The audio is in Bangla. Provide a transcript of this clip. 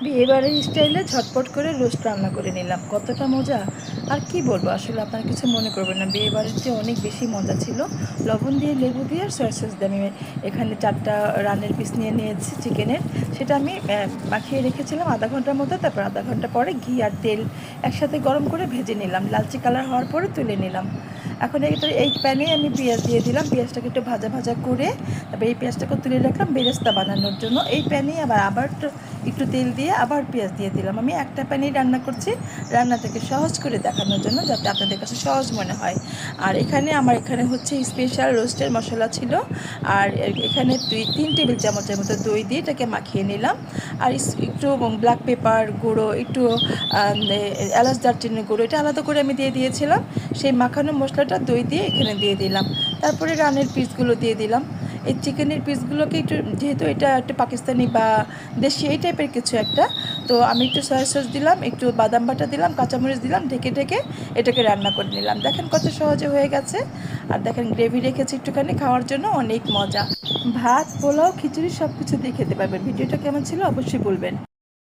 বিয়েবাড়ির স্টাইলে ঝটপট করে রোস্ট রান্না করে নিলাম। কতটা মজা আর কি বলবো, আসলে আপনারা কিছু মনে করবেন না, বিয়েবাড়ির চেয়ে অনেক বেশি মজা ছিল। লবণ দিয়ে, লেবু দিয়ে আর সয়া সস দিয়ে আমি এখানে 4টা রানের পিস নিয়ে নিয়েছি চিকেনের। সেটা আমি মাখিয়ে রেখেছিলাম আধা ঘন্টার মতো। তারপর আধা ঘন্টা পরে ঘি আর তেল একসাথে গরম করে ভেজে নিলাম, লালচে কালার হওয়ার পরে তুলে নিলাম। এখন এই প্যানে আমি পেঁয়াজ দিয়ে দিলাম, পেঁয়াজটাকে একটু ভাজা ভাজা করে তারপর এই পেঁয়াজটাকে তুলে রাখলাম বেরেস্তা বানানোর জন্য। এই প্যানে আবার একটু তেল দিয়ে আবার পেঁয়াজ দিয়ে দিলাম। আমি একটা প্যানেই রান্না করছি, রান্নাটাকে সহজ করে দেখানোর জন্য, যাতে আপনাদের কাছে সহজ মনে হয়। আর আমার এখানে হচ্ছে স্পেশাল রোস্টের মশলা ছিল। আর এখানে 3 টেবিল চামচের মতো দই দিয়ে এটাকে মাখিয়ে নিলাম। আর একটু ব্ল্যাক পেপার গুঁড়ো, একটু এলাচ দারচিনির গুঁড়ো, এটা আলাদা করে আমি দিয়ে দিয়েছিলাম। সেই মাখানো মশলাটা দই দিয়ে এখানে দিয়ে দিলাম। তারপরে রানের পিসগুলো দিয়ে দিলাম। এই চিকেনের পিসগুলোকে একটু, যেহেতু এটা একটা পাকিস্তানি বা দেশি এই টাইপের কিছু একটা, তো আমি একটু সয়া সস দিলাম, একটু বাদাম বাটা দিলাম, কাঁচামরিচ দিলাম, ঢেকে ঢেকে এটাকে রান্না করে নিলাম। দেখেন কত সহজে হয়ে গেছে। আর দেখেন গ্রেভি রেখেছি একটুখানি, খাওয়ার জন্য অনেক মজা। ভাত, পোলাও, খিচুড়ি সব কিছু দিয়ে খেতে পারবেন। ভিডিওটা কেমন ছিল অবশ্যই বলবেন।